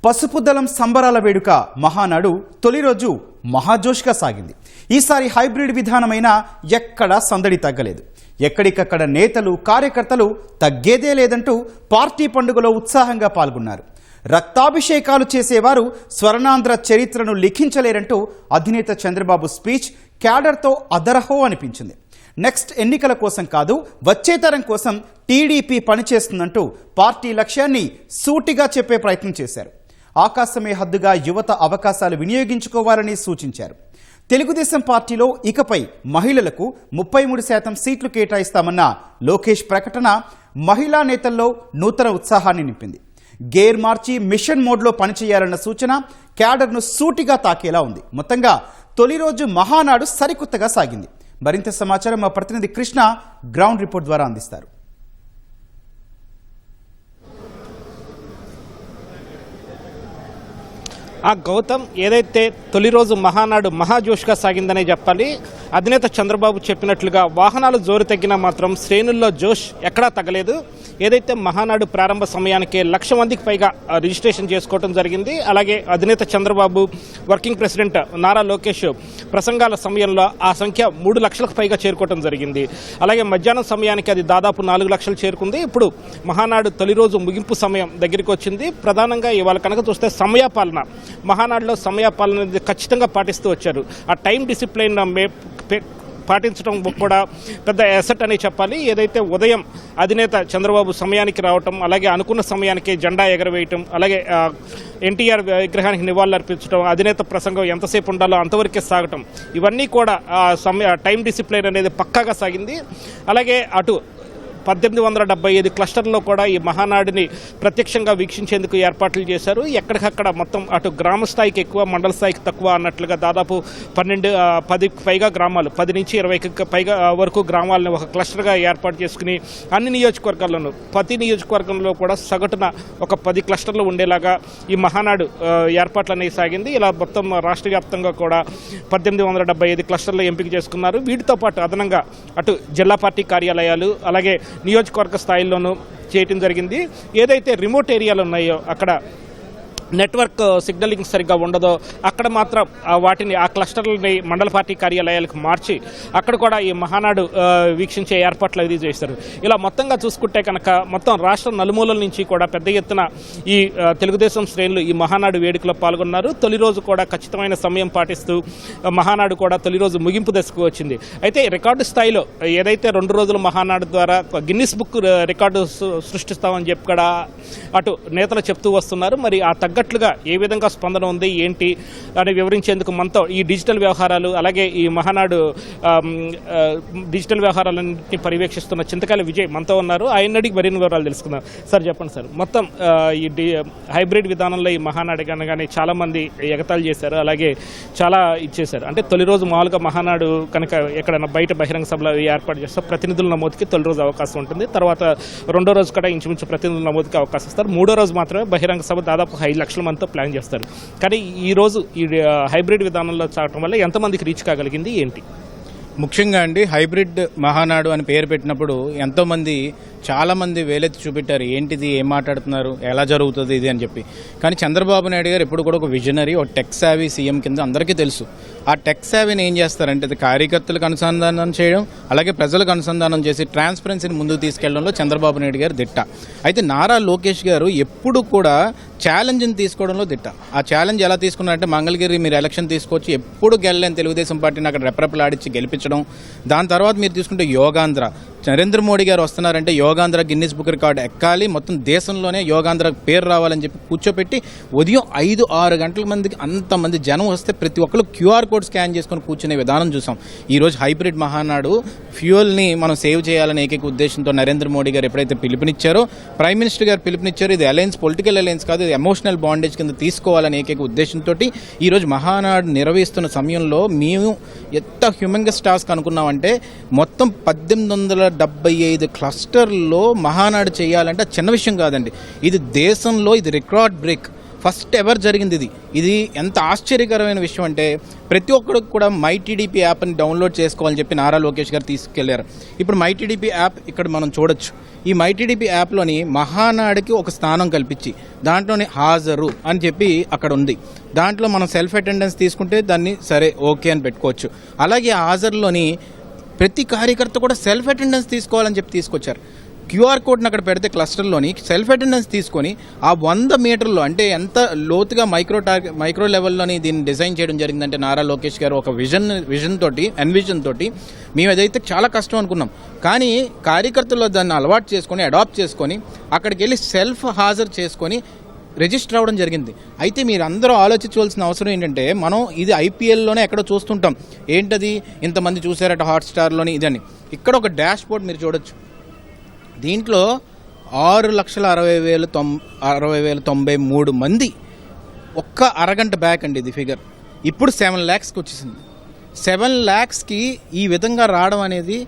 పసుపు దళం సంబరాల వేడుక మహానాడు తొలి రోజు మహాజోష్గా సాగింది. ఈసారి హైబ్రిడ్ విధానమైన ఎక్కడా సందడి తగ్గలేదు. ఎక్కడికక్కడ నేతలు కార్యకర్తలు తగ్గేదే లేదంటూ పార్టీ పండుగలో ఉత్సాహంగా పాల్గొన్నారు. రక్తాభిషేకాలు చేసేవారు స్వర్ణాంధ్ర చరిత్రను లిఖించలేరంటూ అధినేత చంద్రబాబు స్పీచ్ క్యాడర్తో అదరహో అనిపించింది. నెక్స్ట్ ఎన్నికల కోసం కాదు, వచ్చే తరం కోసం టీడీపీ పనిచేస్తుందంటూ పార్టీ లక్ష్యాన్ని సూటిగా చెప్పే ప్రయత్నం చేశారు. ఆకాశమే హద్దుగా యువత అవకాశాలు వినియోగించుకోవాలని సూచించారు. తెలుగుదేశం పార్టీలో ఇకపై మహిళలకు 33% సీట్లు కేటాయిస్తామన్న లోకేష్ ప్రకటన మహిళా నేతల్లో నూతన ఉత్సాహాన్ని నింపింది. గేర్ మార్చి మిషన్ మోడ్లో పనిచేయాలన్న సూచన క్యాడర్ను సూటిగా తాకేలా ఉంది. మొత్తంగా తొలి రోజు మహానాడు సరికొత్తగా సాగింది. మరింత సమాచారం మా ప్రతినిధి కృష్ణ గ్రౌండ్ రిపోర్ట్ ద్వారా అందిస్తారు. గౌతమ్, ఏదైతే తొలి రోజు మహానాడు మహాజోష్గా సాగిందనే చెప్పాలి. అధినేత చంద్రబాబు చెప్పినట్లుగా వాహనాలు జోరు తగ్గినా మాత్రం శ్రేణుల్లో జోష్ ఎక్కడా తగ్గలేదు. ఏదైతే మహానాడు ప్రారంభ సమయానికే 1,00,000 మందికి పైగా రిజిస్ట్రేషన్ చేసుకోవడం జరిగింది. అలాగే అధినేత చంద్రబాబు వర్కింగ్ ప్రెసిడెంట్ నారా లోకేష్ ప్రసంగాల సమయంలో ఆ సంఖ్య 3 లక్షలకు పైగా చేరుకోవడం జరిగింది. అలాగే మధ్యాహ్నం సమయానికి అది దాదాపు 4 లక్షలు చేరుకుంది. ఇప్పుడు మహానాడు తొలి రోజు ముగింపు సమయం దగ్గరికి వచ్చింది. ప్రధానంగా ఇవాళ కనుక చూస్తే సమయపాలన, మహానాడులో సమయపాలన అనేది ఖచ్చితంగా పాటిస్తూ వచ్చారు. ఆ టైం డిసిప్లైన్ పాటించడం కూడా పెద్ద ఎసెట్ అని చెప్పాలి. ఏదైతే ఉదయం అధినేత చంద్రబాబు సమయానికి రావటం, అలాగే అనుకున్న సమయానికి జెండా ఎగరవేయటం, అలాగే ఎన్టీఆర్ విగ్రహానికి నివాళులర్పించడం, అధినేత ప్రసంగం ఎంతసేపు ఉండాలో అంతవరకే సాగటం, ఇవన్నీ కూడా టైం డిసిప్లైన్ అనేది పక్కాగా సాగింది. అలాగే అటు 1875 క్లస్టర్లో కూడా ఈ మహానాడిని ప్రత్యక్షంగా వీక్షించేందుకు ఏర్పాట్లు చేశారు. ఎక్కడికక్కడ మొత్తం అటు గ్రామ స్థాయికి ఎక్కువ, మండల స్థాయికి తక్కువ అన్నట్లుగా దాదాపు 10 పైగా గ్రామాలు, 10 నుంచి 20 పైగా వరకు గ్రామాలను ఒక క్లస్టర్గా ఏర్పాటు చేసుకుని అన్ని నియోజకవర్గాల్లోనూ, ప్రతి నియోజకవర్గంలో కూడా సగటున ఒక 10 క్లస్టర్లు ఉండేలాగా ఈ మహానాడు ఏర్పాట్లు అనేవి సాగింది. ఇలా మొత్తం రాష్ట్ర వ్యాప్తంగా కూడా 1875 క్లస్టర్లు ఎంపిక చేసుకున్నారు. వీటితో పాటు అదనంగా అటు జిల్లా పార్టీ కార్యాలయాలు, అలాగే నియోజకవర్గ స్థాయిల్లోనూ చేయటం జరిగింది. ఏదైతే రిమోట్ ఏరియాలు ఉన్నాయో, అక్కడ నెట్వర్క్ సిగ్నలింగ్ సరిగ్గా ఉండదో అక్కడ మాత్రం వాటిని, ఆ క్లస్టర్లని మండల పార్టీ కార్యాలయాలకు మార్చి అక్కడ కూడా ఈ మహానాడు వీక్షించే ఏర్పాట్లు అది చేస్తారు. ఇలా మొత్తంగా చూసుకుంటే కనుక మొత్తం రాష్ట్ర నలుమూలల నుంచి కూడా పెద్ద ఎత్తున ఈ తెలుగుదేశం శ్రేణులు ఈ మహానాడు వేడుకలో పాల్గొన్నారు. తొలి రోజు కూడా ఖచ్చితమైన సమయం పాటిస్తూ మహానాడు కూడా తొలి రోజు ముగింపు దశకు వచ్చింది. అయితే రికార్డు స్థాయిలో ఏదైతే 2 రోజుల మహానాడు ద్వారా గిన్నిస్ బుక్ రికార్డు సృష్టిస్తామని చెప్పి కూడా అటు నేతలు చెప్తూ వస్తున్నారు. మరి ఆ తగ్గట్లుగా ఏ విధంగా స్పందన ఉంది ఏంటి అని వివరించేందుకు మనతో ఈ డిజిటల్ వ్యవహారాలు, అలాగే ఈ మహానాడు డిజిటల్ వ్యవహారాలన్నింటినీ పర్యవేక్షిస్తున్న చింతకాయల విజయ్ మనతో ఉన్నారు. ఆయన అడిగి మరిన్ని వివరాలు తెలుసుకుందాం. సార్ చెప్పండి సార్, మొత్తం ఈ హైబ్రిడ్ విధానంలో ఈ మహానాడు కానీ చాలా మంది ఎగతాళి చేశారు, అలాగే చాలా ఇచ్చేశారు. అంటే తొలి రోజు మామూలుగా మహానాడు కనుక ఎక్కడైనా బయట బహిరంగ సభలో ఏర్పాటు చేస్తే ప్రతినిధుల నమోదుకి తొలి రోజు అవకాశం ఉంటుంది. తర్వాత 2వ రోజు కూడా ఇంచుమించు ప్రతినిధుల నమోదుకి అవకాశం ఇస్తారు. 3వ రోజు మాత్రమే బహిరంగ సభ దాదాపు 5 లక్షల మందితో ప్లాన్ చేస్తారు. కానీ ఈ రోజు ఈ హైబ్రిడ్ విధానంలో సాగటం వల్ల ఎంతమందికి రీచ్ కాగలిగింది ఏంటి? ముఖ్యంగా అండి, హైబ్రిడ్ మహానాడు అని పేరు పెట్టినప్పుడు ఎంతోమంది చాలామంది వేలెత్తి చూపెట్టారు, ఏంటిది, ఏం మాట్లాడుతున్నారు, ఎలా జరుగుతుంది ఇది అని చెప్పి. కానీ చంద్రబాబు నాయుడు గారు ఎప్పుడు కూడా ఒక విజనరీ, ఒక టెక్ సావీ సీఎం కింద అందరికీ తెలుసు. ఆ టెక్ సావీని ఏం చేస్తారంటే అది కార్యకర్తలకు అనుసంధానం చేయడం, అలాగే ప్రజలకు అనుసంధానం చేసి ట్రాన్స్పరెన్సీని ముందుకు తీసుకెళ్లడంలో చంద్రబాబు నాయుడు గారు దిట్ట. అయితే నారా లోకేష్ గారు ఎప్పుడు కూడా ఛాలెంజ్ని తీసుకోవడంలో దిట్ట. ఆ ఛాలెంజ్ ఎలా తీసుకున్నారంటే, మంగళగిరి మీరు ఎలక్షన్ తీసుకొచ్చి ఎప్పుడు గెలలేని తెలుగుదేశం పార్టీని అక్కడ రెపరెపలాడించి గెలిపించడం. దాని తర్వాత మీరు తీసుకుంటే యోగాంధ్ర, నరేంద్ర మోడీ గారు వస్తున్నారంటే యోగాంధ్ర గిన్నిస్ బుక్ రికార్డు ఎక్కాలి, మొత్తం దేశంలోనే యోగాంధ్ర పేరు రావాలని చెప్పి కూర్చోపెట్టి ఉదయం 5-6 గంటల మందికి అంతమంది జనం వస్తే ప్రతి ఒక్కరు QR కోడ్ స్కాన్ చేసుకుని కూర్చునే విధానం చూసాం. ఈరోజు హైబ్రిడ్ మహానాడు ఫ్యూయల్ని మనం సేవ్ చేయాలనే ఏకైక ఉద్దేశంతో నరేంద్ర మోడీ గారు ఎప్పుడైతే పిలుపునిచ్చారో, ప్రైమ్ మినిస్టర్ గారు పిలుపునిచ్చారో, ఇది అలయన్స్, పొలిటికల్ అలయన్స్ కాదు, ఇది ఎమోషనల్ బాండేజ్ కింద తీసుకోవాలనే ఏకైక ఉద్దేశంతో ఈరోజు మహానాడు నిర్వహిస్తున్న సమయంలో మేము ఎంత హ్యూమంగస్ టాస్క్ అనుకున్నామంటే, మొత్తం 1875 క్లస్టర్లో మహానాడు చేయాలంటే చిన్న విషయం కాదండి. ఇది దేశంలో ఇది రికార్డ్ బ్రేక్. ఫస్ట్ ఎవర్ జరిగింది ఇది ఎంత ఆశ్చర్యకరమైన విషయం అంటే ప్రతి ఒక్కరికి కూడా మై టీడీపీ యాప్ని డౌన్లోడ్ చేసుకోవాలని చెప్పి నారా లోకేష్ గారు తీసుకెళ్లారు. ఇప్పుడు మై టీడీపీ యాప్ ఇక్కడ మనం చూడొచ్చు. ఈ మై టీడీపీ యాప్లోని మహానాడుకి ఒక స్థానం కల్పించి దాంట్లోని హాజరు అని చెప్పి అక్కడ ఉంది. దాంట్లో మనం సెల్ఫ్ అటెండెన్స్ తీసుకుంటే దాన్ని సరే ఓకే అని పెట్టుకోవచ్చు. అలాగే హాజరులోని ప్రతి కార్యకర్త కూడా సెల్ఫ్ అటెండెన్స్ తీసుకోవాలని చెప్పి తీసుకొచ్చారు. క్యూఆర్ కోడ్ని అక్కడ పెడితే క్లస్టర్లోని సెల్ఫ్ అటెండెన్స్ తీసుకొని ఆ 100 మీటర్లో అంటే ఎంత లోతుగా మైక్రో లెవెల్లోని దీన్ని డిజైన్ చేయడం జరిగిందంటే నారా లోకేష్ గారు ఒక విజన్ తోటి మేము అదైతే చాలా కష్టం అనుకున్నాం. కానీ కార్యకర్తల్లో దాన్ని అలవాటు చేసుకొని అడాప్ట్ చేసుకొని అక్కడికి వెళ్ళి సెల్ఫ్ హాజరు చేసుకొని రిజిస్టర్ అవ్వడం జరిగింది. అయితే మీరు అందరూ ఆలోచించవలసిన అవసరం ఏంటంటే మనం ఇది ఐపీఎల్లోనే ఎక్కడో చూస్తుంటాం. ఏంటది ఇంతమంది చూసారట హాట్స్టార్లోని ఇదని. ఇక్కడ ఒక డాష్ బోర్డ్ మీరు చూడొచ్చు. దీంట్లో 6,60,93 మంది ఒక్క అరగంట బ్యాక్ అండి ఇది ఫిగర్. ఇప్పుడు 7 lakhsకి వచ్చేసింది. 7 lakhsకి ఈ విధంగా రావడం అనేది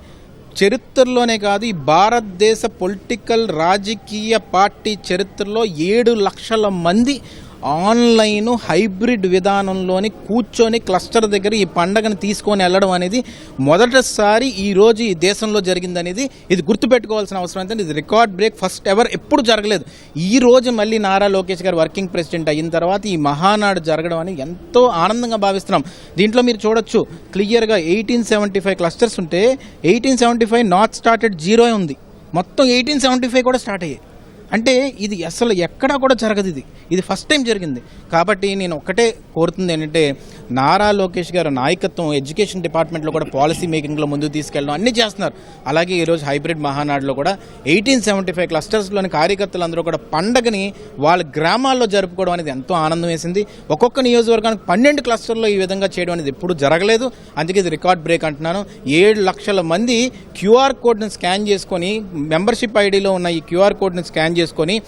చరిత్రలోనే కాదు, ఈ భారతదేశ పొలిటికల్ రాజకీయ పార్టీ చరిత్రలో 7 లక్షల మంది ఆన్లైన్ హైబ్రిడ్ విధానంలోని కూర్చొని క్లస్టర్ దగ్గర ఈ పండగను తీసుకొని వెళ్ళడం అనేది మొదటిసారి ఈరోజు ఈ దేశంలో జరిగిందనేది ఇది గుర్తుపెట్టుకోవాల్సిన అవసరం అయితే ఇది రికార్డ్ బ్రేక్, ఫస్ట్ ఎవర్, ఎప్పుడు జరగలేదు. ఈ రోజు మళ్ళీ నారా లోకేష్ గారు వర్కింగ్ ప్రెసిడెంట్ అయిన తర్వాత ఈ మహానాడు జరగడం అనేది ఎంతో ఆనందంగా భావిస్తున్నాం. దీంట్లో మీరు చూడొచ్చు క్లియర్గా 1875 క్లస్టర్స్ ఉంటే 1875 నాట్ స్టార్టెడ్ 0 ఉంది, మొత్తం 1875 కూడా స్టార్ట్ అయ్యాయి. అంటే ఇది అసలు ఎక్కడా కూడా జరగదు, ఇది ఫస్ట్ టైం జరిగింది. కాబట్టి నేను ఒక్కటే కోరుతుంది ఏంటంటే నారా లోకేష్ గారు నాయకత్వం ఎడ్యుకేషన్ డిపార్ట్మెంట్లో కూడా పాలసీ మేకింగ్లో ముందుకు తీసుకెళ్ళడం అన్నీ చేస్తున్నారు. అలాగే ఈరోజు హైబ్రిడ్ మహానాడులో కూడా 1875 క్లస్టర్స్లోని కార్యకర్తలందరూ కూడా పండగని వాళ్ళ గ్రామాల్లో జరుపుకోవడం అనేది ఎంతో ఆనందం వేసింది. ఒక్కొక్క నియోజకవర్గానికి 12 క్లస్టర్లో ఈ విధంగా చేయడం అనేది ఎప్పుడు జరగలేదు. అందుకే ఇది రికార్డ్ బ్రేక్ అంటున్నాను. 7 లక్షల మంది క్యూఆర్ కోడ్ని స్కాన్ చేసుకొని మెంబర్షిప్ ఐడిలో ఉన్న ఈ క్యూఆర్ కోడ్ని స్కాన్ చేసుకొని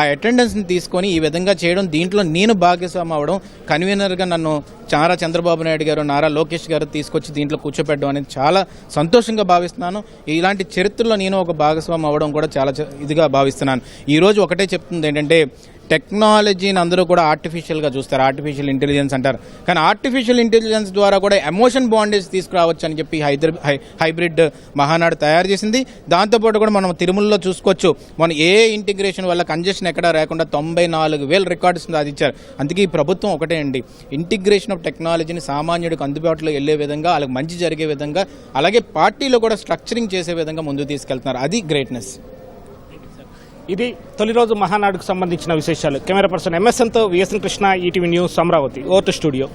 ఆ అటెండెన్స్ని తీసుకొని ఈ విధంగా చేయడం, దీంట్లో నేను భాగస్వామి అవ్వడం, కన్వీనర్గా నన్ను నారా చంద్రబాబు నాయుడు గారు నారా లోకేష్ గారు తీసుకొచ్చి దీంట్లో కూర్చోపెట్టడం అనేది చాలా సంతోషంగా భావిస్తున్నాను. ఇలాంటి చరిత్రలో నేను ఒక భాగస్వామి అవ్వడం కూడా చాలా ఇదిగా భావిస్తున్నాను. ఈరోజు ఒకటే చెప్తుంది ఏంటంటే టెక్నాలజీని అందరూ కూడా ఆర్టిఫిషియల్గా చూస్తారు, ఆర్టిఫిషియల్ ఇంటెలిజెన్స్ అంటారు. కానీ ఆర్టిఫిషియల్ ఇంటెలిజెన్స్ ద్వారా కూడా ఎమోషన్ బాండేజ్ తీసుకురావచ్చు అని చెప్పి హైబ్రిడ్ మహానాడు తయారు చేసింది. దాంతోపాటు కూడా మనం తిరుమలలో చూసుకోవచ్చు, మన ఏ ఇంటిగ్రేషన్ వల్ల కంజెషన్ ఎక్కడా రాకుండా 94,000 రికార్డ్స్ సాధించారు. అందుకే ఈ ప్రభుత్వం ఒకటే అండి, ఇంటిగ్రేషన్ ఆఫ్ టెక్నాలజీని సామాన్యుడికి అందుబాటులో వెళ్ళే విధంగా, వాళ్ళకి మంచి జరిగే విధంగా, అలాగే పార్టీలో కూడా స్ట్రక్చరింగ్ చేసే విధంగా ముందుకు తీసుకెళ్తున్నారు. అది గ్రేట్నెస్. ఇది తొలి రోజు మహానాడుకు సంబంధించిన విశేషాలు. కెమెరా పర్సన్ ఎంఎస్ఎన్తో VSN Krishna, ETV news, Amaravati. Over to studio.